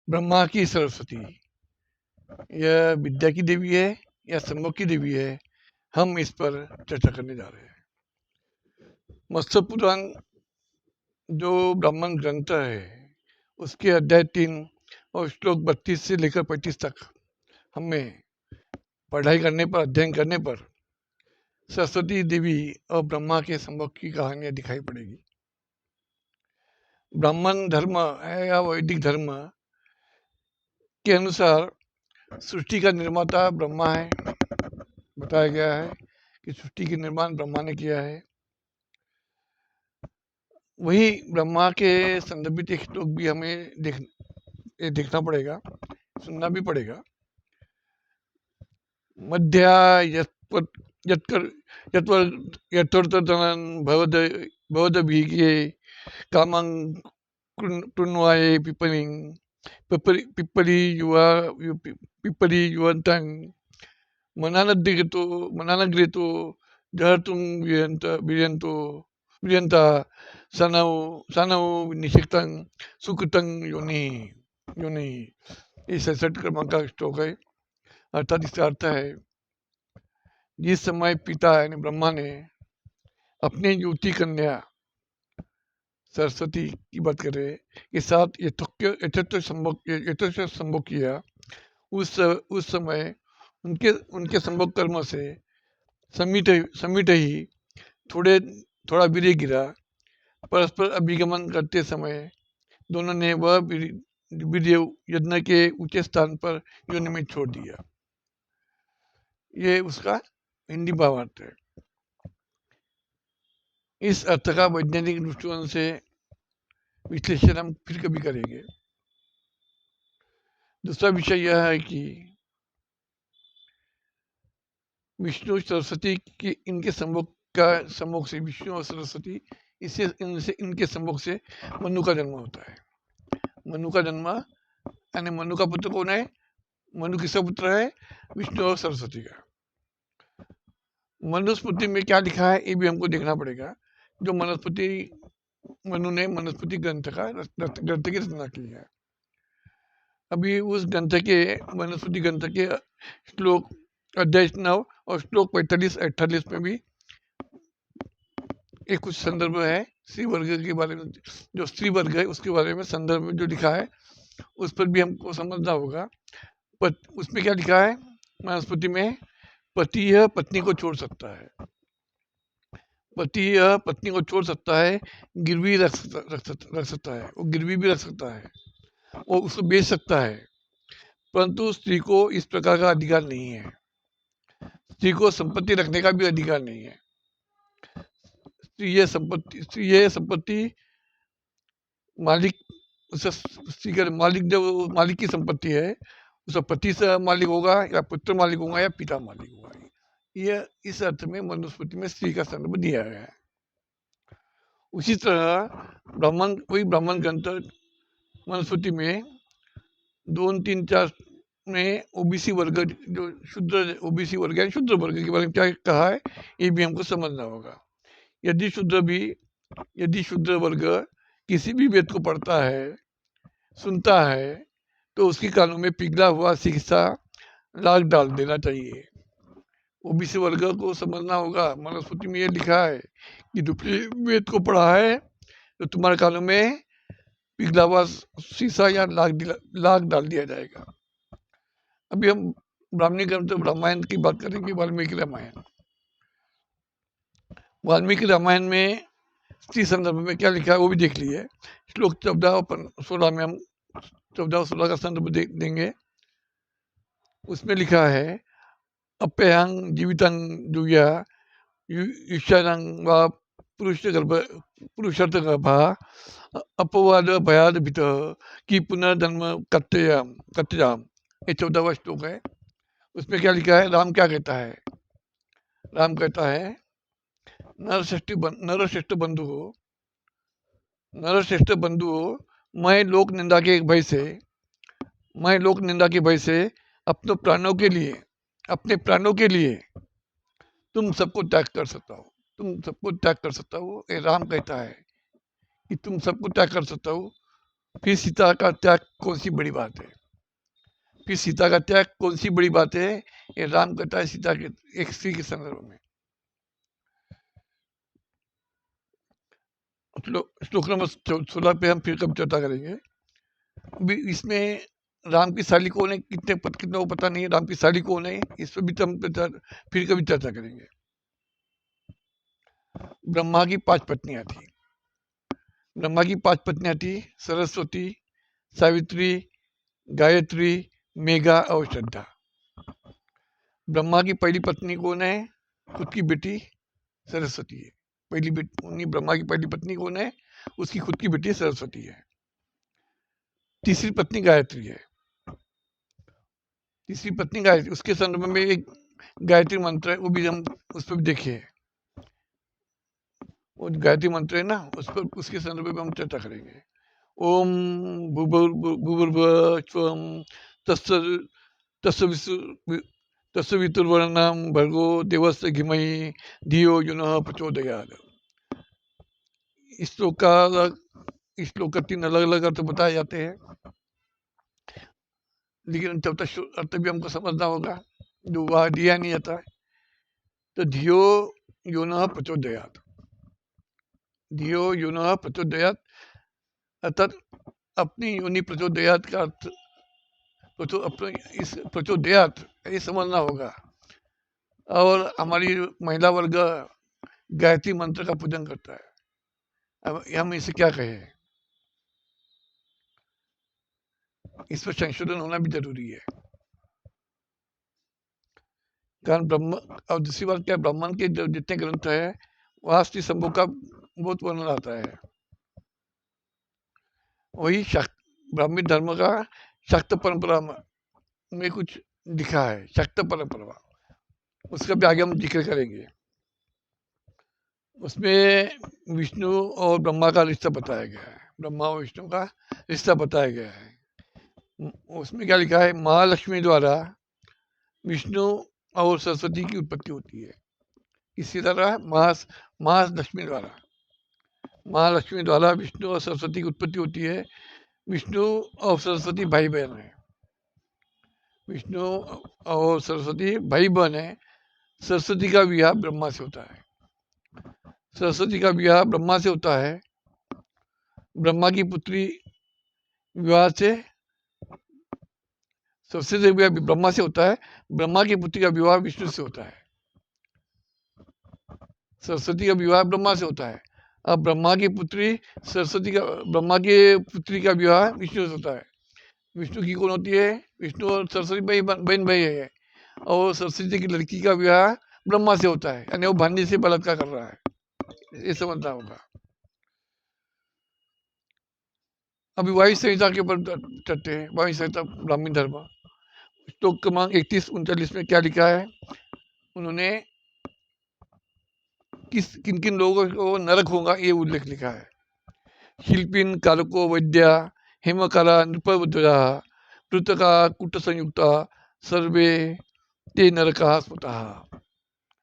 ब्रह्मा की सरस्वती, यह विद्या की देवी है या संभोग की देवी है, हम इस पर चर्चा करने जा रहे हैं। मत्स्य पुराण जो ब्राह्मण ग्रंथ है, उसके अध्याय 3 और श्लोक 32 से लेकर 35 तक हमें पढ़ाई करने पर, अध्ययन करने पर सरस्वती देवी और ब्रह्मा के संभोग की कहानियां दिखाई पड़ेगी। ब्राह्मण धर्म है या वैदिक धर्म के अनुसार सृष्टि का निर्माता ब्रह्मा है। बताया गया है कि सृष्टि के निर्माण ब्रह्मा ने किया है। वही ब्रह्मा के संदर्भित एक श्लोक भी हमें देखना पड़ेगा, सुनना भी पड़ेगा। मध्या यत्वर्तनं भवदभिगे कामं कृण्वाये पिप्पली युवन्तं मनानगृतो जहर्तुं वीर्यन्ता सनौ निषिक्तं सुकृतं योनि। ये 67 क्रमांक का श्लोक है। अर्थात इसका अर्थ है, जिस समय पिता यानी ब्रह्मा ने अपनी युवती कन्या सरस्वती की बात कर रहे के साथ यथोचित संभोग किया, उस समय उनके संभोग कर्म से समिट ही थोड़ा वीर्य गिरा। परस्पर अभिगमन करते समय दोनों ने वह वीर्य यज्ञ के ऊंचे स्थान पर योनि में छोड़ दिया। ये उसका हिंदी भावार्थ है। इस अर्थ का वैज्ञानिक दृष्टिकोण से विश्लेषण हम फिर कभी करेंगे। दूसरा विषय यह है कि विष्णु सरस्वती की इनके संभोग से विष्णु और सरस्वती इनके संभोग से मनु का जन्म होता है। मनु का जन्म यानी मनु का पुत्र कौन है? मनु किसका पुत्र है? विष्णु और सरस्वती का। मनुस्मृति में क्या लिखा है ये भी हमको देखना पड़ेगा। जो मनु ने मनुस्मृति ग्रंथ की रचना की है। अभी उस मनुस्मृति ग्रंथ के श्लोक अध्याय 9 और श्लोक 45-48 में भी एक कुछ संदर्भ है स्त्री वर्ग के बारे में। जो स्त्री वर्ग है उसके बारे में संदर्भ में जो लिखा है उस पर भी हमको समझना होगा। उसमें क्या लिखा है मनुस्मृति में? पति यह पत्नी को छोड़ सकता है, गिरवी रख सकता है, वो गिरवी भी रख सकता है, वो उसको बेच सकता है, परंतु स्त्री को इस प्रकार का अधिकार नहीं है। स्त्री को संपत्ति रखने का भी अधिकार नहीं है। स्त्री ये संपत्ति मालिक, स्त्री का मालिक जब मालिक की संपत्ति है, उसका पति से मालिक होगा या पुत्र मालिक होगा या पिता मालिक होगा। यह इस अर्थ में मनुस्मृति में स्त्री का संदर्भ दिया गया है। उसी तरह ब्राह्मण ग्रंथ मनुस्मृति में 2, 3, 4 में ओबीसी वर्ग, जो शुद्र ओबीसी वर्ग है, शुद्र वर्ग के बारे में क्या कहा है ये भी हमको समझना होगा। यदि शुद्र वर्ग किसी भी वेद को पढ़ता है, सुनता है, तो उसके कानों में पिघला हुआ शीशा लाग डाल देना चाहिए। ओबीसी वर्ग को समझना होगा। मनुस्मृति में ये लिखा है कि दूसरे वेद को पढ़ा है तो तुम्हारे कानों में पिघला हुआ शीशा या लाग डाल दिया जाएगा। अभी हम ब्राह्मणी ग्रंथ रामायण की बात करेंगे। वाल्मीकि रामायण में स्त्री संदर्भ में क्या लिखा है वो भी देख लिए। श्लोक 14 और 16 में हम 14 और 16 का संदर्भ देंगे। उसमें लिखा है, अप्यहं जीवितं जुया ईशानं वा पुरुषर्थ गर्भा अपवाद भयाद भीत की पुनर्जन्म कत्याम। ये 14वां श्लोक है। उसमें क्या लिखा है? राम क्या कहता है? राम कहता है, नरश्रेष्ठ बंधु हो, मैं लोक निंदा के भय से अपने प्राणों के लिए तुम सबको त्याग कर सकता हूँ। ये राम कहता है कि तुम सबको त्याग कर सकता हूँ फिर सीता का त्याग कौन सी बड़ी बात है? फिर सीता का त्याग कौन सी बड़ी बात है? ये राम कहता है सीता के एक स्त्री के संदर्भ में। श्लोक नंबर 16 पे हम फिर कब चर्चा करेंगे। अभी इसमें राम की साली कौन है, कितने को पता नहीं है राम की साली कौन है, इस पर भी हम फिर कभी चर्चा करेंगे। ब्रह्मा की 5 पत्नियां थी। ब्रह्मा की 5 पत्नियां थी, सरस्वती, सावित्री, गायत्री, मेघा और श्रद्धा। ब्रह्मा की पहली पत्नी कौन है? खुद की बेटी सरस्वती है। पहली बेटी ब्रह्मा की पहली पत्नी कौन है? उसकी खुद की बेटी सरस्वती है। तीसरी पत्नी गायत्री है। तीसरी पत्नी गायत्री, उसके संदर्भ में एक गायत्री मंत्र है, वो भी हम उस पर भी देखिए। वो गायत्री मंत्र है ना, उस पर उसके संदर्भ में हम चर्चा करेंगे। ओम भूर्भुवस्वः तस्य वितुर्वरेण्यं भर्गो देवस्य धीमहि धियो यो नः प्रचोदयात्। इस श्लोक का 3 अलग अलग अर्थ बताए जाते हैं, लेकिन चौथा अर्थ भी हमको समझना होगा जो वह दिया नहीं जाता है। तो धियो यो नः प्रचोदयात्, धियो यो नः प्रचोदयात् अर्थात अपनी योनि प्रचोदयात का अर्थ अपने इस प्रचोदयात ये समझना होगा। और हमारी महिला वर्ग गायत्री मंत्र का पूजन करता है। अब हम इसे क्या कहें, इस पर संशोधन होना भी जरूरी है। कारण ब्रह्म और दूसरी बात क्या, ब्राह्मण के जो जितने ग्रंथ है वहाँ श्री शंभु का बहुत वर्णन आता है। वही ब्राह्मी धर्म का शक्त परंपरा में कुछ लिखा है, शक्त परंपरा, उसका भी आगे हम जिक्र करेंगे। उसमें विष्णु और ब्रह्मा का रिश्ता बताया गया है, ब्रह्मा और विष्णु का रिश्ता बताया गया है। उसमें क्या लिखा है, महालक्ष्मी द्वारा विष्णु और सरस्वती की उत्पत्ति होती है। इसी तरह महालक्ष्मी द्वारा विष्णु और सरस्वती की उत्पत्ति होती है। विष्णु और सरस्वती भाई बहन है, विष्णु और सरस्वती भाई बहन है। सरस्वती का विवाह ब्रह्मा से होता है, सरस्वती का विवाह ब्रह्मा से होता है। ब्रह्मा की पुत्री विवाह से सरस्वती का विवाह ब्रह्मा से होता है, ब्रह्मा की पुत्री का विवाह विष्णु से होता है। सरस्वती का विवाह ब्रह्मा से होता है। अब ब्रह्मा की पुत्री का विवाह विष्णु से होता है। विष्णु की कौन होती है? विष्णु और सरस्वती बहन भाई है, और सरस्वती की लड़की का विवाह ब्रह्मा से होता है, यानी वो भांजी से बलात्कार कर रहा है, ये समझना होगा। अभी वायु संहिता के ऊपर चलते हैं। वायु संहिता ब्राह्मण धर्म, श्लोक क्रमांक 31-39 में क्या लिखा है? उन्होंने किन किन लोगों को नरक होगा ये उल्लेख लिखा है। शिल्पिन कारको वैद्या हेमकारा नृपवध्वजा पृतका कुट संयुक्ता सर्वे ते नरका स्मृता।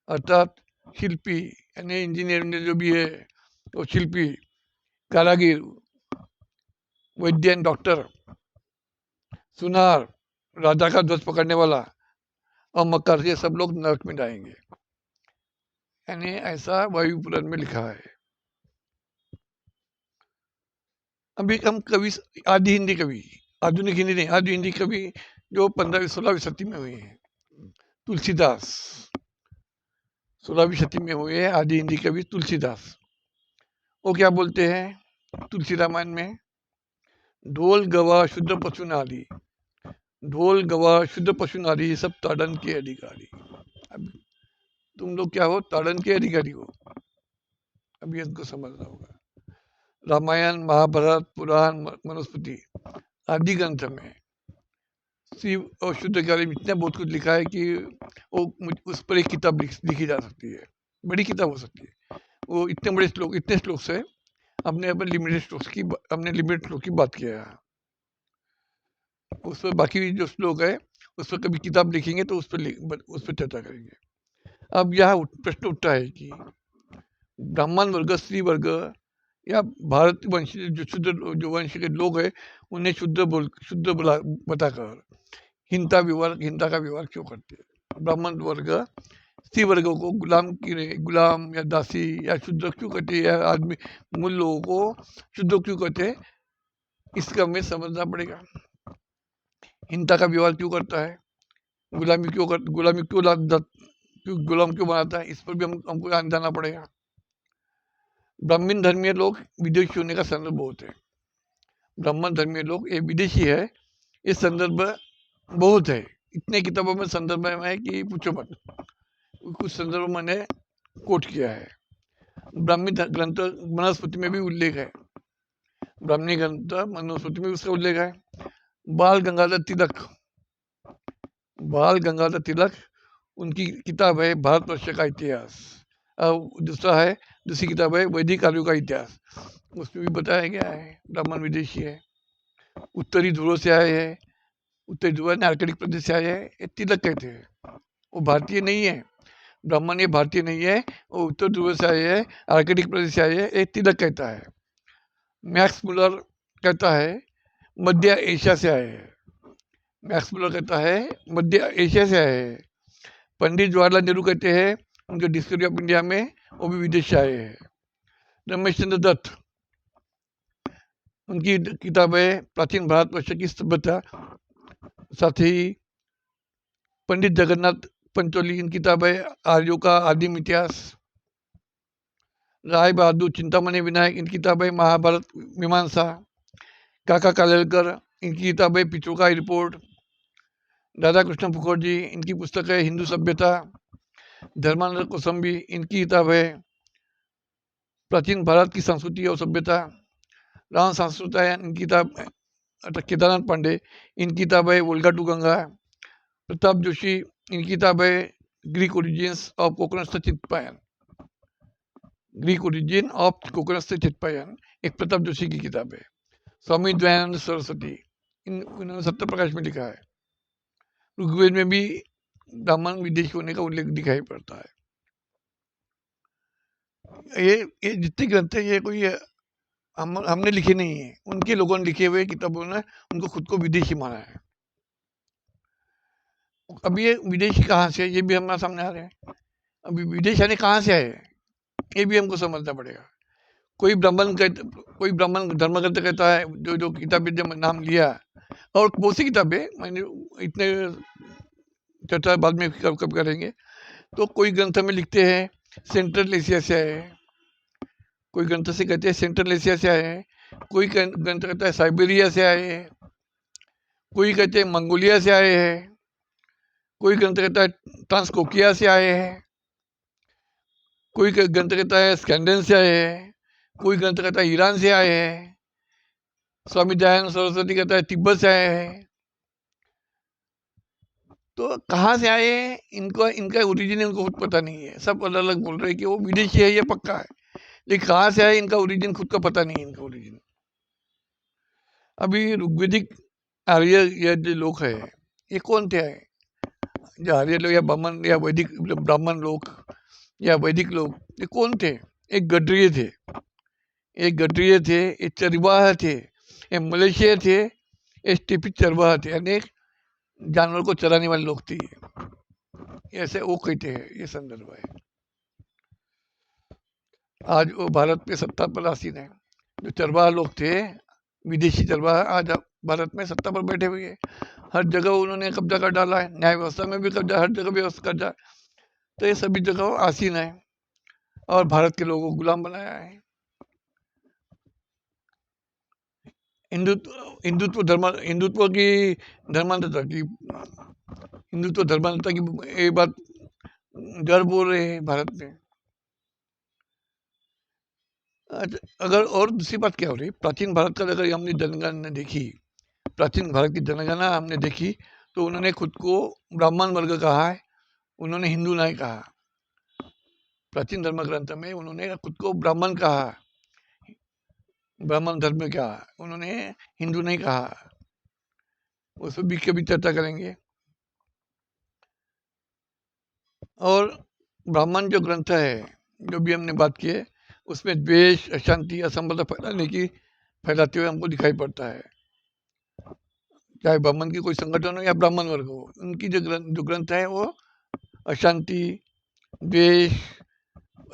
अर्थात शिल्पी यानी इंजीनियर जो भी है, वो शिल्पी, कारागिर, वैद्य डॉक्टर, सुनार, राजा का ध्वज पकड़ने वाला और मकर, ये सब लोग नरक में जाएंगे, यानी ऐसा वायु पुराण में लिखा है। अभी हम कवि, आदि हिंदी कवि, आधुनिक हिंदी नहीं, आदि हिंदी कवि जो 15वीं-16वीं शती में हुए हैं, तुलसीदास 16वीं शती में हुए हैं आदि हिंदी कवि तुलसीदास। वो क्या बोलते हैं तुलसी रामायण में? ढोल गवा शुद्ध पशु नारी, ढोल गवा शुद्ध पशु नारी सब ताड़न के अधिकारी। अब तुम लोग क्या हो? ताड़न के अधिकारी हो। अभी इनको समझना होगा। रामायण, महाभारत, पुराण, मनुस्मृति आदि ग्रंथ में शिव और शुद्ध कार्य में इतना बहुत कुछ लिखा है कि वो उस पर एक किताब लिखी जा सकती है, बड़ी किताब हो सकती है। वो इतने बड़े श्लोक, इतने श्लोक से हमने लिमिटेड श्लोक की बात किया है। उस पर बाकी जो श्लोक है उस पर कभी किताब लिखेंगे तो उस पर चर्चा करेंगे। अब यह प्रश्न उठता है कि ब्राह्मण वर्ग, स्त्री वर्ग या भारत वंशी जो वंश के लोग हैं उन्हें शुद्ध बताकर हिंसा का व्यवहार क्यों करते हैं? ब्राह्मण वर्ग स्त्री वर्गों को गुलाम या दासी या शुद्र क्यों कहते हैं, या आदमी मूल लोगों को शुद्र क्यों कहते हैं, इसका हमें समझना पड़ेगा। हिंसा का व्यवहार क्यों करता है, गुलामी क्यों गुलाम क्यों बनाता है, इस पर भी हमको जाना पड़ेगा। ब्राह्मण धर्मीय लोग विदेशी होने का संदर्भ बहुत है। ब्राह्मण धर्मीय लोग ये विदेशी है, ये संदर्भ बहुत है। इतने किताबों में संदर्भ है कि पूछो मत। कुछ संदर्भ मैंने कोट किया है। ब्राह्मी ग्रंथ मनुस्मृति में भी उल्लेख है, ब्राह्मणी ग्रंथ मनुस्मृति में उसका उल्लेख है। बाल गंगाधर तिलक उनकी किताब है भारतवर्ष का इतिहास। दूसरी किताब है वैदिक काव्यों का इतिहास, उसमें भी बताया गया है ब्राह्मण विदेशी है, उत्तरी ध्रुव से आए हैं, उत्तरी ध्रुव ने आर्कटिक प्रदेश से आए हैं, ये तिलक कहते हैं। वो भारतीय नहीं है, ब्राह्मण ये भारतीय नहीं है, वो उत्तर ध्रुव से आए हैं, आर्कटिक प्रदेश से आए हैं, ये तिलक कहता है। मैक्स मुलर कहता है मध्य एशिया से आए हैं, मैक्स मुलर कहता है मध्य एशिया से आए हैं। पंडित जवाहरलाल नेहरू कहते हैं उनके डिस्कवरी ऑफ इंडिया में वो भी विदेश से आए हैं। रमेश चंद्र दत्त उनकी किताब है प्राचीन भारतवर्ष की सभ्यता, साथ ही पंडित जगन्नाथ पंचोली इनकी किताब है आर्यों का आदिम इतिहास। राय बहादुर चिंतामणि विनायक इनकी किताब है महाभारत मीमांसा। काका कालेलकर इनकी किताब है पितरों का रिपोर्ट। राधा कृष्ण मुखर्जी इनकी पुस्तक है हिंदू सभ्यता। धर्मानंद कोसंबी इनकी किताब है प्राचीन भारत की संस्कृति और सभ्यता। राम संस्कृतायन इनकी किताब, केदारनाथ पांडे इनकी किताब है वोल्गा टू गंगा। प्रताप जोशी इनकी किताब है Greek origins of coconut Chitpavan, Greek origin of coconut Chitpavan एक प्रताप जोशी की किताब है। स्वामी दयानंद सरस्वती इन्होंने सत्य प्रकाश में लिखा है। ऋग्वेद में भी ब्राह्मण विदेशी होने का उल्लेख दिखाई पड़ता है। ये जितने ग्रंथ है ये कोई हमने लिखे नहीं है, उनके लोगों ने लिखे हुए किताबों ने उनको खुद को विदेशी माना है। अब ये विदेशी कहाँ से है ये भी हमारे सामने आ रहे हैं। अभी विदेश आने कहाँ से आए ये भी हमको समझना पड़ेगा। कोई ब्राह्मण धर्मग्रंथ कहता है, जो किताबें जब नाम लिया, और बहुत सी किताबें मैंने इतने चर्चा बाद में कब करेंगे। तो कोई ग्रंथ में लिखते हैं सेंट्रल एशिया से आए हैं, कोई ग्रंथ से कहते हैं सेंट्रल एशिया से आए हैं, कोई ग्रंथ कहता है साइबेरिया से आए हैं, कोई कहते हैं मंगोलिया से आए हैं, कोई ग्रंथ कहता है ट्रांसकोकिया से आए हैं, कोई ग्रंथ कहता है स्कैंडन से आए हैं, कोई ग्रंथ कहता है ईरान से आए हैं, स्वामी दयानंद सरस्वती कहता है तिब्बत से आए हैं। तो कहाँ से आए हैं इनका ओरिजिन इनको खुद पता नहीं है। सब अलग अलग बोल रहे हैं कि वो विदेशी है, ये पक्का है, लेकिन कहाँ से आए इनका ओरिजिन खुद का पता नहीं है इनका ओरिजिन। अभी ऋग्वेदिक आर्य ये जो लोग है ये कौन थे? जो आर्य लोग या ब्राह्मण या वैदिक ब्राह्मण लोग या वैदिक लोग ये कौन थे? एक गडरिये थे, एक चरवाह थे, एक मलेशिया थे, एक स्टेपी चरवाह थे, यानी जानवर को चराने वाले लोग थे। ऐसे वो कहते हैं, ये संदर्भ है। आज वो भारत पे सत्ता पर आसीन है। जो चरवाहा लोग थे विदेशी चरवाहा आज भारत में सत्ता पर बैठे हुए हैं। हर जगह उन्होंने कब्जा कर डाला है, न्याय व्यवस्था में भी कब्जा, हर जगह व्यवस्था कब्जा। तो ये सभी जगह आसीन है और भारत के लोगों को गुलाम बनाया है। हिंदुत्व की धर्मांधता की ये बात डर बोल रहे हैं भारत में। अगर और दूसरी बात क्या हो रही, प्राचीन भारत का अगर हमने जनगणना देखी, प्राचीन भारत की जनगणना हमने देखी तो उन्होंने खुद को ब्राह्मण वर्ग कहा है, उन्होंने हिंदू नहीं कहा। प्राचीन धर्म ग्रंथ में उन्होंने खुद को ब्राह्मण कहा, ब्राह्मण धर्म कहा, उन्होंने हिंदू नहीं कहा। उस पर भी कभी चर्चा करेंगे। और ब्राह्मण जो ग्रंथ है जो भी हमने बात की है उसमें द्वेष, अशांति, असमता फैलाते हुए हमको दिखाई पड़ता है। चाहे ब्राह्मण की कोई संगठन हो या ब्राह्मण वर्ग हो, उनकी जो ग्रंथ है वो अशांति, द्वेष,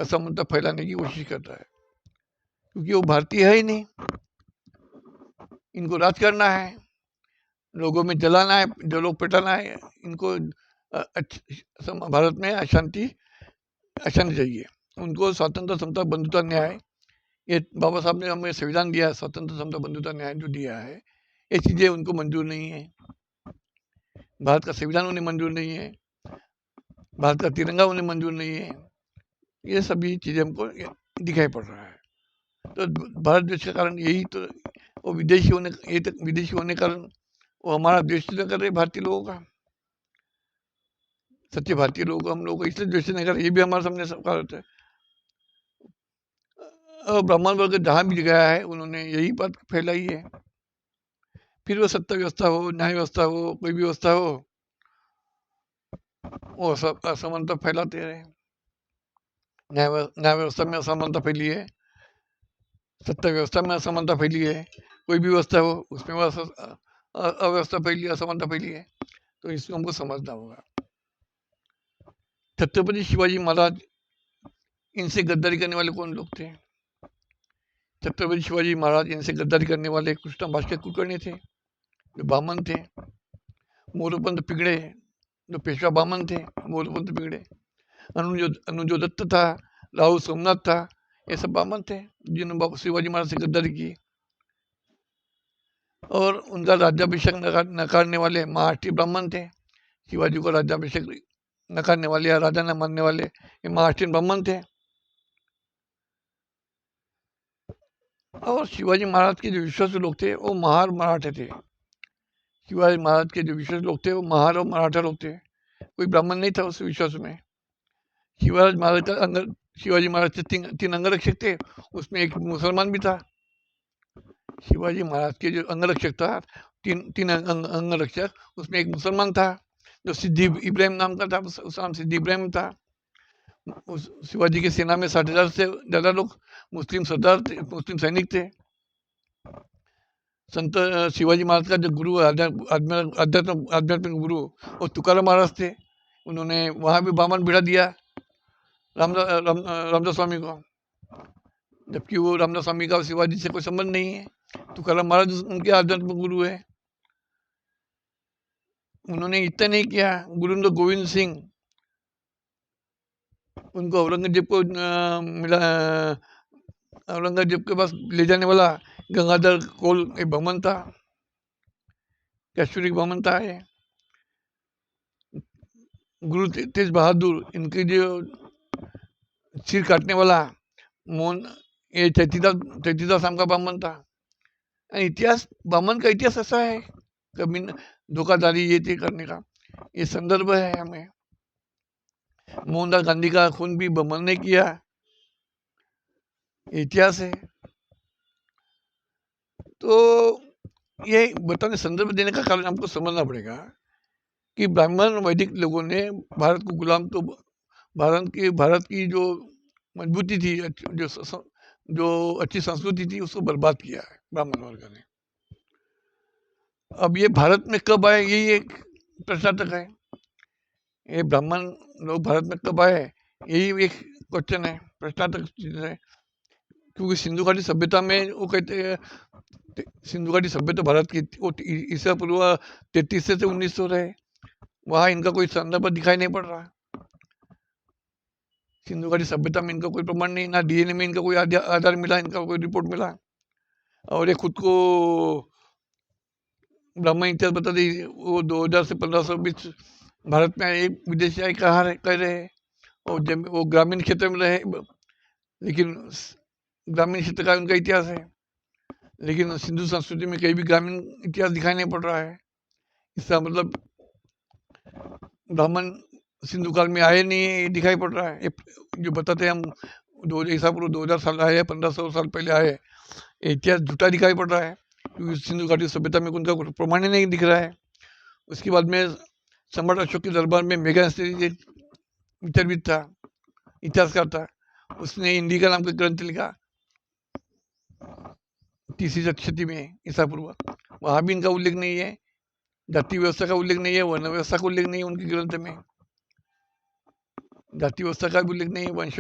असमता फैलाने की कोशिश करता है, क्योंकि वो भारतीय है ही नहीं। इनको राज करना है, लोगों में जलाना है, जो लोग पिटाना है, इनको भारत में अशांति चाहिए। उनको स्वतंत्र, समता, बंधुता, न्याय, ये बाबा साहब ने हमें संविधान दिया है, स्वतंत्र, समता, बंधुता, न्याय जो दिया है, ये चीजें उनको मंजूर नहीं है। भारत का संविधान उन्हें मंजूर नहीं है, भारत का तिरंगा उन्हें मंजूर नहीं है। ये सभी चीजें हमको दिखाई पड़ रहा है। तो भारत देश का कारण यही तो, वो विदेशी होने के कारण वो हमारा द्वेष न कर रहे भारतीय लोगों का, सच्चे भारतीय लोगों को, हम लोग को इसलिए द्वेष नहीं कर रहे, ये भी हमारे सामने सबका होता है। ब्राह्मण वर्ग जहाँ भी गया है उन्होंने यही बात फैलाई है। फिर वो सत्ता व्यवस्था हो, न्याय व्यवस्था हो, कोई भी व्यवस्था हो, वो सब असमानता फैलाते रहे। न्याय व्यवस्था में असमानता फैली है, सत्ता व्यवस्था में असमानता फैली है, कोई भी व्यवस्था हो उसमें अव्यवस्था फैली, असमानता फैली है। तो इसको हमको समझना होगा। छत्रपति शिवाजी महाराज, इनसे गद्दारी करने वाले कौन लोग थे? छत्रपति शिवाजी महाराज, इनसे गद्दारी करने वाले कृष्ण भास्कर कुलकर्णी थे, जो ब्राह्मण थे। मोरोपंत पिगड़े, जो पेशवा ब्राह्मण थे, मोरोपंत पिगड़े। अनुजो दत्त था, राहुल सोमनाथ था, ये सब ब्राह्मण थे जिन्होंने शिवाजी महाराज से गद्दारी की। और उनका राज्याभिषेक नकारने वाले महाराष्ट्रीय ब्राह्मण थे। शिवाजी को राज्याभिषेक नकारने वाले या राजा न मानने वाले ये महाराष्ट्रीय ब्राह्मण थे। और शिवाजी महाराज के जो विश्वासु लोग थे वो महार मराठे थे। शिवाजी महाराज के जो विश्वासु लोग थे वो महार और मराठा लोग थे, कोई ब्राह्मण नहीं था उस विश्वास में। शिवाजी महाराज के तीन अंगरक्षक थे, उसमें एक मुसलमान भी था। शिवाजी महाराज के जो अंगरक्षक था, तीन अंगरक्षक, उसमें एक मुसलमान था जो सिद्दी इब्राहिम नाम का था, उसका नाम सिद्दी इब्राहिम था। शिवाजी की सेना में 60,000 से ज्यादा लोग मुस्लिम सरदार थे, मुस्लिम सैनिक थे। संत शिवाजी महाराज का जो गुरु आध्यात्मिक गुरु वो तुकाराम महाराज थे। उन्होंने वहां भी बामन बिठा दिया रामदास स्वामी को, जबकि वो रामदास स्वामी का शिवाजी से कोई संबंध नहीं है। तुकाराम महाराज उनके आध्यात्मिक गुरु है। उन्होंने इतना नहीं किया, गुरु गोविंद सिंह, उनको औरंगजेब को मिला, औरंगजेब के पास ले जाने वाला गंगाधर कोल एक ब्राह्मण था, कश्मीरी ब्राह्मण था। ये गुरु तेज बहादुर, इनके जो सिर काटने वाला मोहन, ये 33 साल का ब्राह्मण था। इतिहास, ब्राह्मण का इतिहास ऐसा है, कभी धोखाधड़ी ये थी करने का, ये संदर्भ है हमें। मोहनदास गांधी का खून भी ब्राह्मण ने किया, इतिहास है। तो ये बताने, संदर्भ देने का कारण हमको समझना पड़ेगा कि ब्राह्मण वैदिक लोगों ने भारत को गुलाम, तो भारत की जो मजबूती थी, जो अच्छी संस्कृति थी, उसको बर्बाद किया है ब्राह्मण वर्ग ने। अब ये भारत में कब आए, यही एक प्रश्नार्थक है। ये ब्राह्मण लोग भारत में कब आए, यही एक क्वेश्चन है, प्रश्नार्थक है। क्योंकि सिंधु घाटी सभ्यता में वो कहते हैं, सिंधु घाटी सभ्यता भारत की ईसा पूर्व 33 से 1900 रहे, वहां इनका कोई संदर्भ दिखाई नहीं पड़ रहा। सिंधु घाटी सभ्यता में इनका कोई प्रमाण नहीं, ना डीएनए में इनका कोई आधार मिला, इनका कोई रिपोर्ट मिला। और ये खुद को ब्राह्मण इतिहास बताते, वो 2000 से 1500 बीच भारत में एक विदेशी आय कह रहे हैं, और जब वो ग्रामीण क्षेत्र में रहे, लेकिन ग्रामीण क्षेत्र का उनका इतिहास है, लेकिन सिंधु संस्कृति में कहीं भी ग्रामीण इतिहास दिखाई नहीं पड़ रहा है। इसका मतलब ब्राह्मण सिंधु काल में आए नहीं दिखाई पड़ रहा है। जो बताते हैं हम, 2000 साल आए, 1500 साल पहले आए, इतिहास झूठा दिखाई पड़ रहा है, क्योंकि सिंधु घाटी सभ्यता में उनका प्रमाण ही नहीं दिख रहा है। उसके बाद में सम्राट अशोक के दरबार में मेघनाद विचरविद था, इतिहासकार था, उसने इंडिका नाम का ग्रंथ लिखा 3वीं शती में ईसा पूर्व। वहां भी इनका उल्लेख नहीं है, जाति व्यवस्था का उल्लेख नहीं है, वर्ण व्यवस्था का उल्लेख नहीं है उनके ग्रंथ में। जाति व्यवस्था का भी उल्लेख नहीं है, वर्ण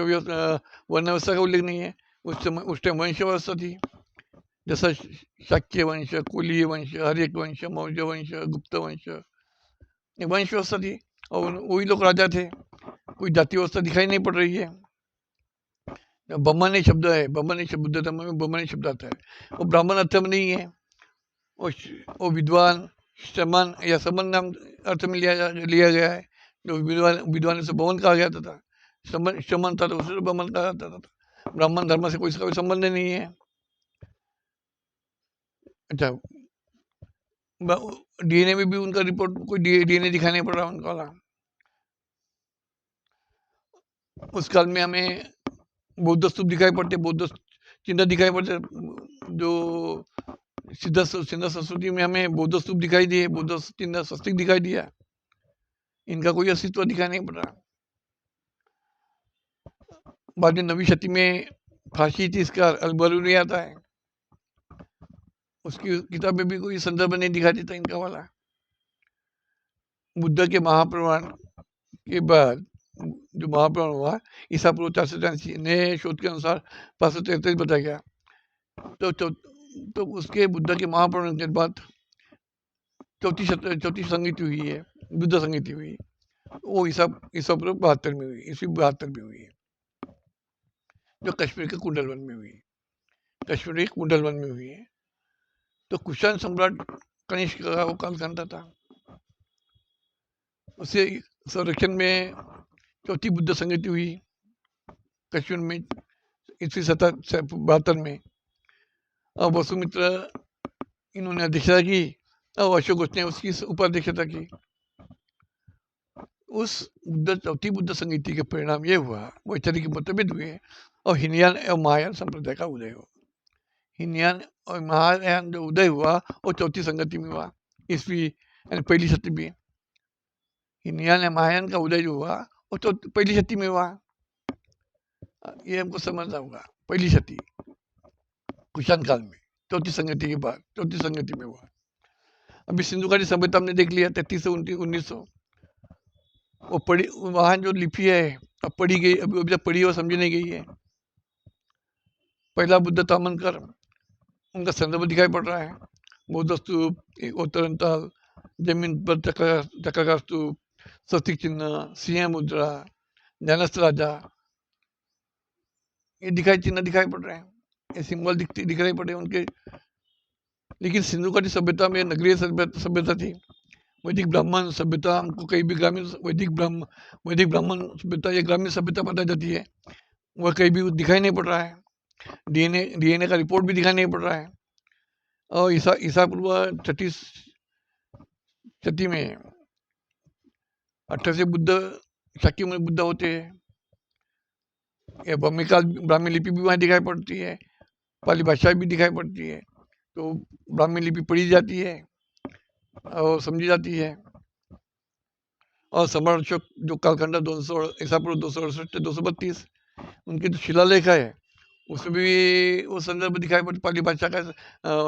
व्यवस्था का उल्लेख नहीं है। उस टाइम वंश व्यवस्था थी, जैसा शाक्य वंश, कुलीय वंश, हरिक वंश, मौर्य वंश, गुप्त वंश, ये वंश व्यवस्था थी और वही लोग राजा थे। कोई जाति व्यवस्था दिखाई नहीं पड़ रही है। बमन शब्द है, बमन शब्द बुद्ध धर्म में बमन शब्द आता है, वो ब्राह्मण अर्थ में नहीं है, वो विद्वान श्रमण या समन नाम अर्थ में लिया गया है। जो विद्वान से बमन कहा गया था, श्रमण था तो उसे बमन कहा जाता था। ब्राह्मण धर्म से कोई इसका कोई संबंध नहीं है। अच्छा, डीएनए में भी उनका रिपोर्ट कोई डीएनए दिखाई नहीं पड़ रहा उनका वाला। उस काल में हमें बौद्ध स्तूप दिखाई पड़ते, बौद्ध चिन्ह दिखाई पड़ते। जो सिद्ध संस्कृति में हमें बौद्ध स्तूप दिखाई दिए, बौद्ध चिन्ह स्वस्तिक दिखाई दिया, इनका कोई अस्तित्व दिखाई नहीं पड़ रहा। बाद में 9वीं शती में फांसी थी, इसका अलबरूनी आता है, उसकी किताब में भी कोई संदर्भ नहीं दिखाई देता इनका वाला। बुद्ध के महाप्रवाण के बाद जो महाप्रवाण हुआ ईसा पूर्व 483, नए शोध के अनुसार 533 बताया गया। तो उसके बुद्ध के महाप्रवाण के बाद चौथी संगीति हुई है, बुद्ध संगीति हुई, वो ईसा पूर्व 72 में हुई, ईस्वी 72 में हुई है, जो कश्मीर के कुंडलवन में हुई, कश्मीरी कुंडलवन में हुई है। तो कुषाण सम्राट कनिष्क का वो कालखंड था, उसे संरक्षण में चौथी बुद्ध संगीति हुई कश्मीर में ईस्वी 72 में। और वसुमित्र इन्होंने अध्यक्षता की और अशोक घोष ने उसकी उपाध्यक्षता की। उस चौथी बुद्ध संगीति के परिणाम ये हुआ, वैचारिक मतभेद हुए और हीनयान एवं महायान संप्रदाय का उदय हुआ। हीनयान और महायान जो उदय हुआ वो चौथी संगति में हुआ, ईस्वी यानी पहली शती में। हीनयान या महायान का उदय जो हुआ वो तो पहली शती में हुआ, ये हमको समझना होगा। पहली शती कुषाण काल में, चौथी संगति के बाद चौथी संगति में हुआ। अभी सिंधु घाटी सभ्यता हमने देख लिया 33 से 1900, वो पढ़ी वहां जो लिपि है अब पढ़ी गई, अभी तक पढ़ी और समझी नहीं गई है। पहला बुद्ध तामनकर, उनका संदर्भ दिखाई पड़ रहा है, बौद्ध स्तूप, एक अवतरण, जमीन पर चक्राकार स्तूप, स्वस्तिक चिन्ह, सिंह मुद्रा, ज्ञानस्थ राजा, ये चिन्ह दिखाई पड़ रहे हैं, ये सिंबल दिखाई पड़ रहे हैं उनके। लेकिन सिंधु घाटी सभ्यता में नगरीय सभ्यता थी, वैदिक ब्राह्मण सभ्यता हमको कहीं भी ग्रामीण वैदिक ब्राह्मण सभ्यता या ग्रामीण सभ्यता बताई जाती है, वह कहीं भी दिखाई नहीं पड़ रहा है। डीएनए का रिपोर्ट भी दिखाई नहीं पड़ रहा है। और ईसा पूर्व 6ठी शती में 18 बुद्ध शाक्य में बुद्ध होते हैं। यह ब्राह्मी लिपि भी वहाँ दिखाई पड़ती है, पाली भाषा भी दिखाई पड़ती है, तो ब्राह्मी लिपि पढ़ी जाती है और समझी जाती है। और सम्राट अशोक जो कालखंड 200 ईसा पूर्व 268 से 232, उनकी जो शिलालेख है उसमें भी वो संदर्भ दिखाई पड़ते, पाली भाषा का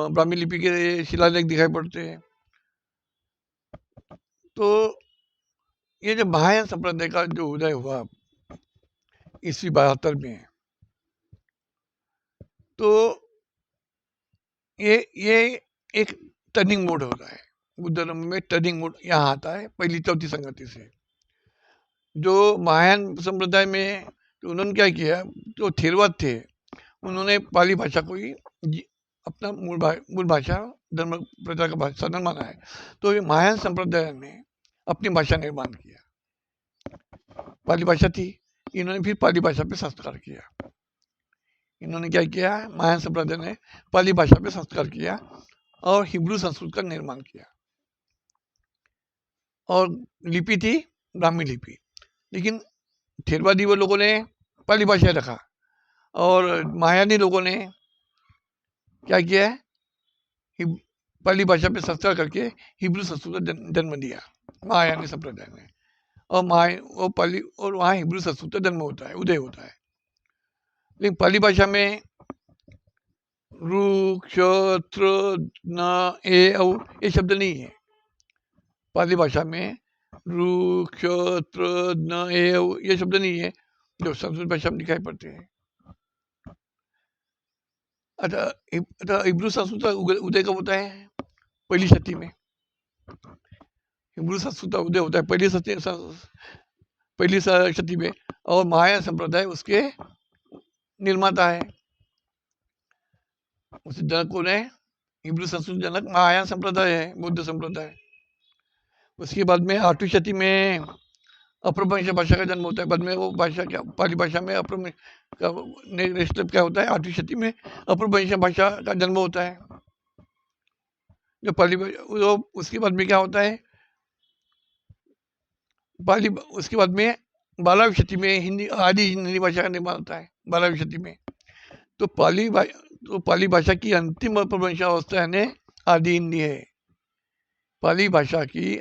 ब्राह्मी लिपि के शिलालेख दिखाई पड़ते हैं। तो ये जो महायान संप्रदाय का जो उदय हुआ ईस्वी 72 में, तो ये एक टर्निंग मोड होता है बुद्ध धर्म में। टर्निंग मोड यहाँ आता है पहली चौथी संगति से। जो महायान संप्रदाय में तो उन्होंने क्या किया, जो थेरवाद थे उन्होंने पाली भाषा को ही अपना मूल भाषा धर्म प्रचार का साधन माना है। तो ये महायान संप्रदाय ने अपनी भाषा निर्माण किया, पाली भाषा थी, इन्होंने फिर पाली भाषा पे संस्कार किया। इन्होंने क्या किया, महायान संप्रदाय ने पाली भाषा पे संस्कार किया और हिब्रू संस्कृत का निर्माण किया। और लिपि थी ब्राह्मी लिपि, लेकिन थेरवादी वो लोगों ने पाली भाषा रखा और महायानी लोगों ने क्या किया, पाली भाषा पे संस्कार करके हिब्रू संस्कृत का जन्म दिया महायानी संप्रदाय ने। और वो पाली और वहाँ हिब्रू संस्कृत का जन्म होता है, उदय होता है। लेकिन पाली भाषा में रू, क्ष, त्र, न, ए, औ ये शब्द नहीं है। पाली भाषा में रू, क्ष, त्र, न, ए, औ ये शब्द नहीं है जो संस्कृत भाषा में दिखाई पड़ते हैं। अच्छा, हिब्रू संस्कृत का उदय कब होता है? पहली शती में हिब्रू संस्कृत का उदय होता है, पहली शती में। और महायान संप्रदाय उसके निर्माता है। उस जनक कौन है? हिब्रू संस्कृत जनक महायान संप्रदाय है, बौद्ध संप्रदाय। उसके बाद में 8वीं शती में अपभ्रंश भाषा का जन्म होता है। बाद में वो भाषा क्या, पाली भाषा में अपभ्रंश का नेक्स्ट क्या होता है? 8वीं शती में अपभ्रंश भाषा का जन्म होता है। जो पाली उसके बाद में क्या होता है? उसके बाद में 12वीं शती में हिंदी, आदि हिंदी भाषा का निर्माण होता है 12वीं शती में। तो पाली भाषा की अंतिम अपभ्रंश अवस्था यानी आदि हिंदी है। पाली भाषा की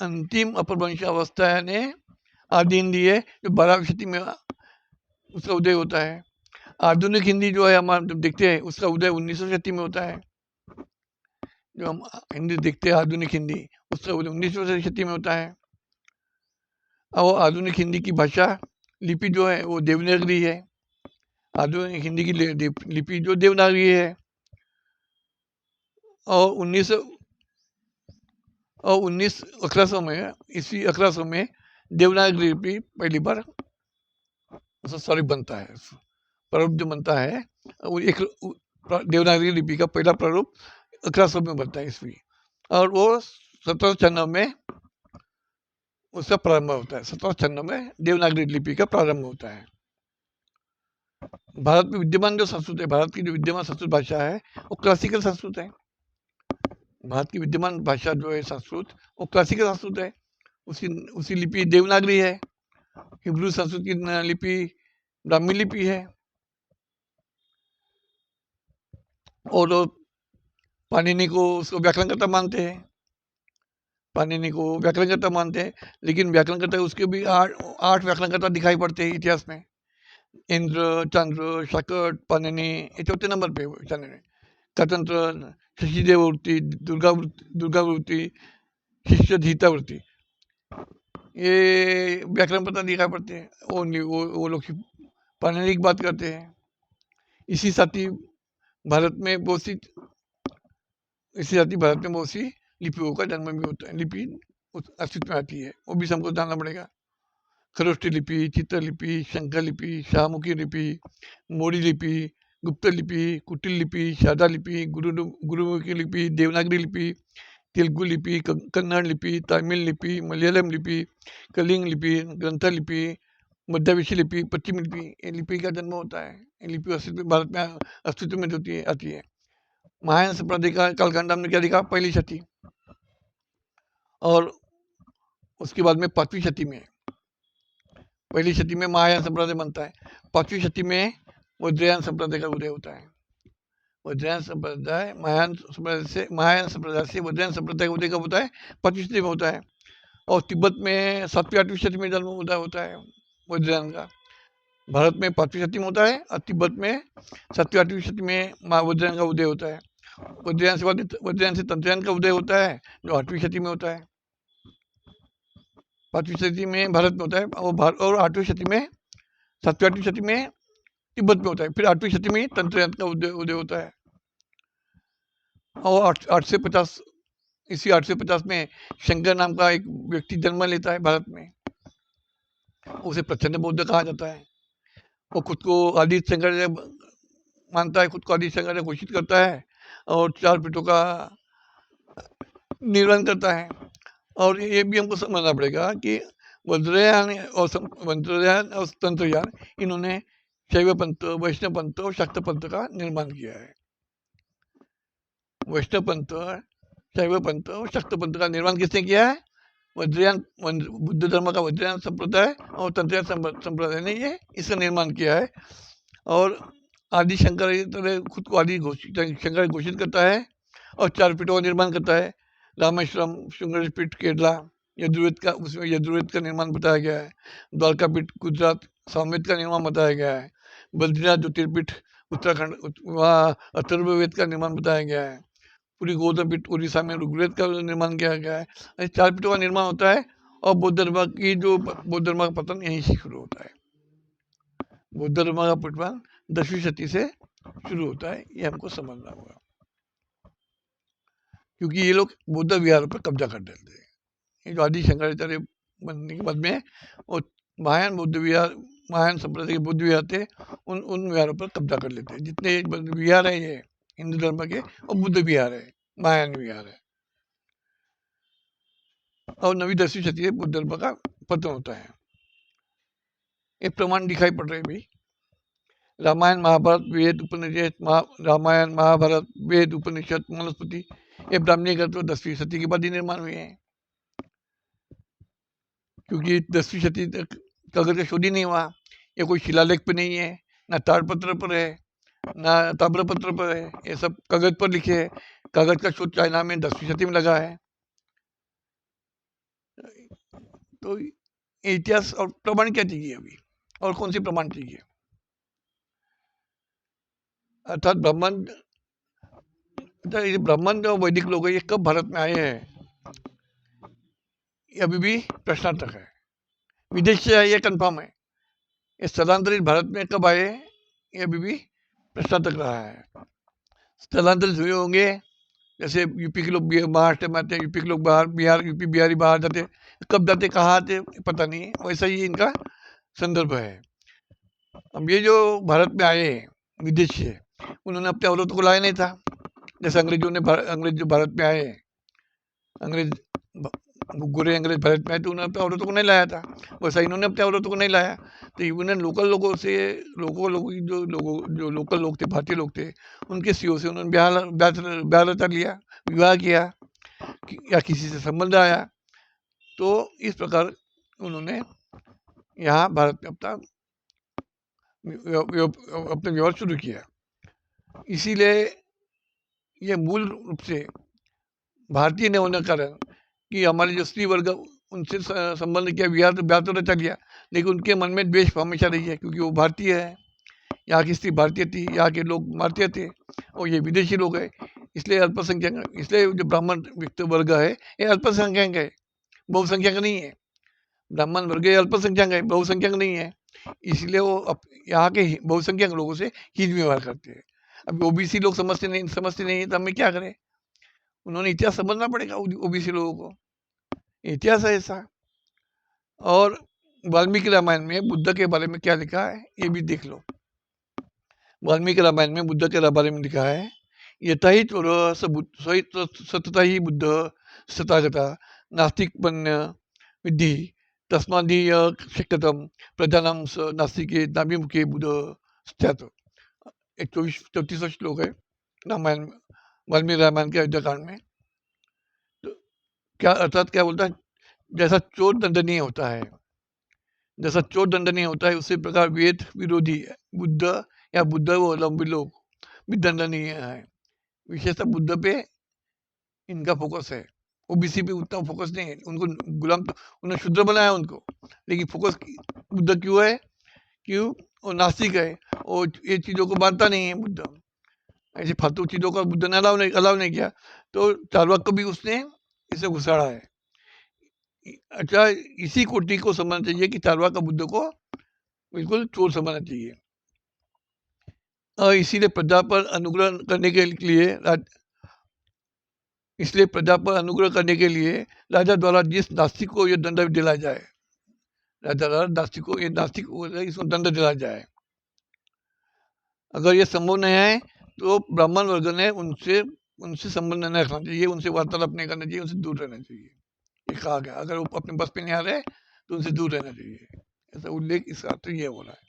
अंतिम अपभ्रंश अवस्था यानी आदि हिंदी है, जो 12वीं शती में उसका उदय होता है। आधुनिक हिंदी जो है हमारे देखते हैं, उसका उदय 19वीं शती में होता है। जो हम हिंदी देखते हैं आधुनिक हिंदी, उसका उदय 19वीं शती में होता है। और आधुनिक हिंदी की भाषा लिपि जो है वो देवनागरी है। आधुनिक हिंदी की लिपि जो देवनागरी है। और 1800 में, ईस्वी 1800 में देवनागरी लिपि पहली बार सॉरी बनता है, प्रारूप जो बनता है वो एक देवनागरी लिपि का पहला प्रारूप 1800 में बनता है ईस्वी। और वो 1796 में उसका प्रारंभ होता है। 1796 में देवनागरी लिपि का प्रारंभ होता है। भारत में विद्यमान जो संस्कृत है, भारत की जो विद्यमान संस्कृत भाषा है वो क्लासिकल संस्कृत है। भारत की विद्यमान भाषा जो है संस्कृत, वो क्लासिकल संस्कृत है। उसी लिपि देवनागरी है। हिब्रू संस्कृत की लिपि ब्राह्मी लिपि है। और पाणिनि को उसको व्याकरणकर्ता मानते हैं। पाणिनि को व्याकरणकर्ता मानते हैं, लेकिन व्याकरणकर्ता उसके भी 8 व्याकरणकर्ता दिखाई पड़ते हैं इतिहास में। इंद्र, चंद्र, शकट, पाणिनि, ये चौथे नंबर पे स्वतंत्र, शशिदेववृत्ति, दुर्गावृत्ति, शिष्य धीतावृत्ति, ये व्याकरण पता दिखाई पड़ते हैं। वो लोग पाणिनि की बात करते हैं। इसी साथ भारत में बहुत सी लिपियों का जन्म भी होता है। लिपि अस्तित्व में आती है, वो भी हमको जानना पड़ेगा। खरोष्टी लिपि, चित्रलिपि, शंकर लिपि, शाहमुखी लिपि, मोड़ी लिपि, गुप्त लिपि, कुटिल लिपि, शारदा लिपि, गुरुमुखी लिपि, देवनागरी लिपि, तेलुगु लिपि, कन्नड़ लिपि, तमिल लिपि, मलयालम लिपि, कलिंग लिपि, ग्रंथ लिपि, मध्यविषी लिपि, पश्चिमी लिपि, ये लिपि का जन्म होता है। ये लिपि भारत में अस्तित्व में आती है। महायान संप्रदाय का कालखंड हमने क्या देखा? पहली शती। और उसके बाद में 5वीं शती में, पहली शती में महायान संप्रदाय बनता है। 5वीं शती में वज्रयान संप्रदाय का उदय होता है। वज्रयान संप्रदाय महायान संप्रदाय से वज्रयान संप्रदाय का उदय कब होता है? 5वीं शती में होता है। और तिब्बत में 7वीं 8वीं शती में जन्म उदय होता है वज्रयान का। भारत में 5वीं शती में होता है और तिब्बत में 7वीं 8वीं शती में वज्रयान का उदय होता है। वज्रयान से तंत्रयान का उदय होता है, जो 8वीं शती में होता है। 5वीं शती में भारत में होता है, और 8वीं शती में 7वीं 8वीं शती में तिब्बत में होता है। फिर 8वीं शती में तंत्रयान का उदय होता है। और 850 इसी 850 में शंकर नाम का एक व्यक्ति जन्म लेता है भारत में। उसे प्रचंड बौद्ध कहा जाता है। वो खुद को आदि शंकर मानता है, खुद को आदि शंकर घोषित करता है और 4 पीठों का निर्माण करता है। और ये भी हमको समझना पड़ेगा कि वज्रयान और तंत्रयान, इन्होंने शैव पंथ, वैष्णव पंथ और शाक्त पंथ का निर्माण किया है। वैष्णव पंथ, शैव पंथ और शाक्त पंथ का निर्माण किसने किया है? वज्रयान, बुद्ध धर्म का वज्रयान संप्रदाय और तंत्रयान संप्रदाय ने ये इसका निर्माण किया है। और आदि शंकर खुद को आदि शंकर घोषित करता है और 4 पीठों का निर्माण करता है। रामेश्वरम, श्रृंगेरी पीठ केरला, यजुर्वेद का, उसमें यजुर्वेद का निर्माण बताया गया है। द्वारका पीठ गुजरात, सामवेद का निर्माण बताया गया है। बद्रीनाथ ज्योतिर्पीठ उत्तराखंड, वहाँ अथर्ववेद का निर्माण बताया गया है। पूरी गौतम पीठ उड़ीसा में ऋग्वेद का निर्माण किया गया है। ऐसे 4 पीठों का निर्माण होता है और बौद्ध धर्म की जो बौद्ध धर्म का पतन यहीं से शुरू होता है। बौद्ध धर्म का पतन 10वीं शती से शुरू होता है, ये हमको समझना होगा, क्योंकि ये लोग बौद्ध विहार पर कब्जा कर देते हैं। ये जो आदि शंकराचार्य बनने के बाद में और महायान बौद्ध विहार, महायान संप्रदाय के बौद्ध विहार थे, उन विहारों पर कब्जा कर लेते हैं। जितने विहार है ये हिंदू धर्म के, और बुद्ध विहार है, महायान विहार है, और 9वीं 10वीं शती से बुद्ध धर्म का पतन होता है। एक प्रमाण दिखाई पड़ रहे हैं भाई, रामायण महाभारत वेद उपनिषद, रामायण महाभारत वेद उपनिषद मनुस्मृति, ये ब्राह्मणी ग्रंथ तो 10वीं शती के बाद ही निर्माण हुए हैं, क्योंकि 10वीं शती तक कागज का शोध ही नहीं हुआ। ये कोई शिलालेख पे नहीं है, ना ताड़पत्र पर है, ना ताम्रपत्र पर है, ये सब कागज पर लिखे है। कागज का शोध चाइना में 10वीं शती में लगा है। तो इतिहास और प्रमाण क्या चाहिए अभी, और कौन सी प्रमाण चाहिए? अर्थात ब्राह्मण, ये ब्राह्मण जो वैदिक लोग हैं, ये कब भारत में आए हैं, ये अभी भी प्रश्नार्थक है। विदेश से आए ये कंफर्म है, ये स्थलांतरित भारत में कब आए ये अभी भी प्रश्नार्थक रहा है। स्थलांतरित हुए होंगे, जैसे यूपी के लोग महाराष्ट्र में आते हैं, यूपी के लोग बाहर, बिहार यूपी बिहारी बाहर जाते, कब जाते कहाँ आते पता नहीं है, वैसा ही इनका संदर्भ है। अब ये जो भारत में आए विदेश से, उन्होंने अपने औरतों को लाया नहीं था, जैसे अंग्रेजों ने अंग्रेज जो भारत में आए, अंग्रेज गोरे अंग्रेज भारत में आए तो उन्होंने अपने औरतों को नहीं लाया था, वैसा इन्होंने अपने औरतों को नहीं लाया। तो इन्होंने लोकल लोगों से, जो लोकल लोग थे, भारतीय लोग थे, उनके सीओ से उन्होंने ब्याह रचा लिया, विवाह किया, या किसी से संबंध आया, तो इस प्रकार उन्होंने यहाँ भारत में अपना व्यवहार शुरू किया। इसीलिए ये मूल रूप से भारतीय नहीं होने के कारण कि हमारे जो स्त्री वर्ग उनसे संबंध किया, ब्याह तो रचा लिया, लेकिन उनके मन में द्वेष हमेशा रही है, क्योंकि वो भारतीय है, यहाँ की स्त्री भारतीय थी, यहाँ के लोग भारतीय थे, और ये विदेशी लोग हैं, इसलिए अल्पसंख्यक, इसलिए जो ब्राह्मण व्यक्ति वर्ग है ये अल्पसंख्यक है, बहुसंख्यक नहीं है। ब्राह्मण वर्ग अल्पसंख्यक है, बहुसंख्यक नहीं है, इसलिए वो यहाँ के बहुसंख्यक लोगों से हीन व्यवहार करते हैं। अब ओबीसी लोग समझते नहीं है, तो हमें क्या करें? उन्होंने इतिहास समझना पड़ेगा ओबीसी लोगों को, इतिहास है ऐसा। और वाल्मीकि रामायण में बुद्ध के बारे में क्या लिखा है ये भी देख लो। वाल्मीकि रामायण में बुद्ध के बारे में लिखा है, यथा ही चोर सतता ही बुद्ध सतागता नास्तिक पन्य विधि तस्मादि शक्यतम प्रजानाम स नास्तिके नाभिमुखे बुद्ध स्थित। एक 34वां श्लोक है रामायण, वाल्मीकि रामायण के अयोध्याकांड में। तो क्या अर्थात क्या बोलता है, जैसा चोर दंडनीय होता है, जैसा चोर दंडनीय होता है, उसी प्रकार वेद विरोधी बुद्ध या बुद्ध वो अवलंबी लोग भी दंडनीय है। विशेषतः बुद्ध पे इनका फोकस है, ओबीसी पे उतना फोकस नहीं है। उनको गुलाम, उन्होंने शूद्र बनाया उनको, लेकिन फोकस बुद्ध क्यों है? क्यों? वो नास्तिक है, वो ये चीज़ों को मानता नहीं है बुद्ध, ऐसी फालतू चीज़ों का बुद्ध ने अलाउ नहीं किया, तो चारवाक को भी उसने इसे घुसाड़ा है। अच्छा, इसी कोटि को समझना चाहिए कि चारवाक का बुद्ध को बिल्कुल चोर समझना चाहिए। इसीलिए प्रजा पर अनुग्रह करने के लिए राजा द्वारा जिस नास्तिक को यह दंड दिलाया जाए, राजा द्वारा नास्तिक को इसको दंड दिलाया जाए। अगर ये संभव नहीं है तो ब्राह्मण वर्ग ने उनसे संबंध नहीं रखना चाहिए, उनसे वार्तालाप नहीं करना चाहिए, उनसे दूर रहना चाहिए, ये कहा गया। अगर वो अपने बस पे नहीं आ रहे तो उनसे दूर रहना चाहिए, ऐसा उल्लेख इस अर्थ ये हो रहा है।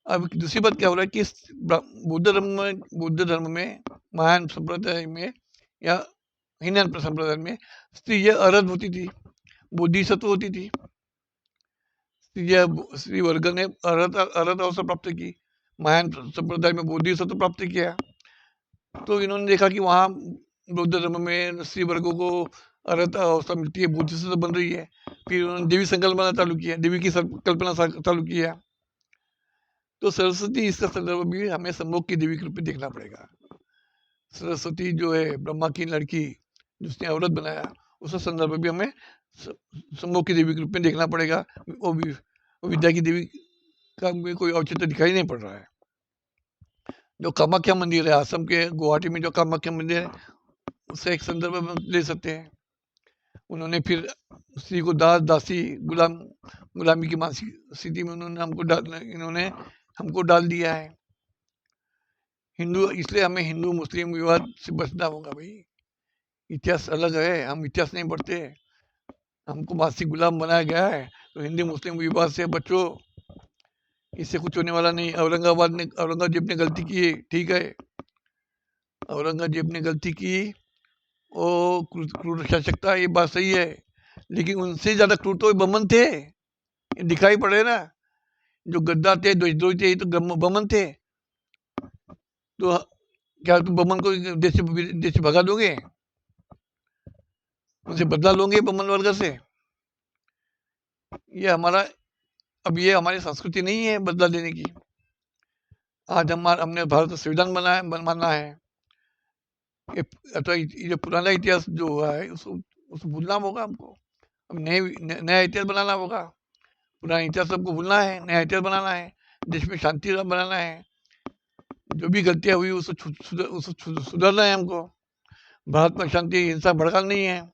अब दूसरी बात क्या हो रहा है कि बौद्ध धर्म में महायान संप्रदाय में या हीनयान संप्रदाय में स्त्री अरहत होती थी, बोधिसत्व होती थी। स्त्री वर्ग ने अरहत अवसर प्राप्त की, महायान संप्रदाय में बोधिसत्व प्राप्त किया। तो इन्होंने देखा कि वहाँ बौद्ध धर्म में स्त्री वर्गों को अरहत अवस्था मिलती है, बोधिसत्व बन रही है। फिर उन्होंने देवी संकल्पना चालू किया, देवी की कल्पना चालू किया। तो सरस्वती इसका संदर्भ भी हमें सम्भोग की देवी के रूप में देखना पड़ेगा। सरस्वती जो है ब्रह्मा की लड़की जिसने अवरत बनाया, उसका संदर्भ भी हमें सम्भोग की देवी के रूप में देखना पड़ेगा। वो भी विद्या की देवी का भी कोई औचित्य दिखाई नहीं पड़ रहा है। जो कामाख्या मंदिर है असम के गुवाहाटी में, जो कामाख्या मंदिर है, उससे एक संदर्भ हम ले सकते हैं। उन्होंने फिर स्त्री को दास दासी गुलामी की मानसिक स्थिति में इन्होंने हमको डाल दिया है। इसलिए हमें हिंदू मुस्लिम विवाद से बचना होगा भाई। इतिहास अलग है, हम इतिहास नहीं पढ़ते, हमको मानसिक गुलाम बनाया गया है। तो हिंदू मुस्लिम विवाद से बचो, इससे कुछ होने वाला नहीं। औरंगजेब ने गलती की, ठीक है, औरंगजेब ने गलती की, वो क्रूर शासक था, ये बात सही है, लेकिन उनसे ज्यादा क्रूर तो बमन थे, दिखाई पड़े ना। जो गद्दार थे, देशद्रोही थे, तो बमन थे। तो क्या तुम बमन को देश से भगा दोगे? उनसे बदला लोगे बमन वर्ग से? ये हमारी संस्कृति नहीं है बदला लेने की। आज हमने भारत का संविधान माना है। ये पुराना इतिहास जो हुआ है उसको भूलना होगा हमको। अब नया इतिहास बनाना होगा। पुराना इतिहास सबको भूलना है, नया इतिहास बनाना है, देश में शांति बनाना है। जो भी गलतियां हुई उसको सुधारना है हमको। भारत में शांति हिंसा भड़काना नहीं है,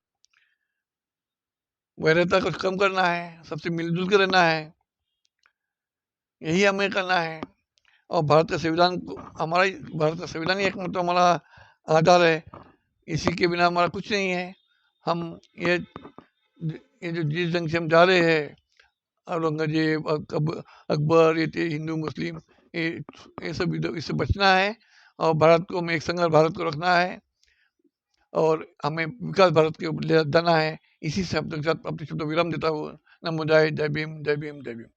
वैरता को कम करना है, सबसे मिलजुल कर रहना है, यही हमें करना है। और भारत का संविधान ही एकमात्र हमारा आधार है। इसी के बिना हमारा कुछ नहीं है। हम ये जो जिस ढंग से हम जा रहे हैं, औरंगजेब अकबर, ये हिंदू मुस्लिम, ये सब इससे बचना है और भारत को एक संघ भारत को रखना है और हमें विकास भारत के जाना है। इसी से अपने शब्द विराम देता हूँ। नमो जय भीम, जय भीम, जय भीम।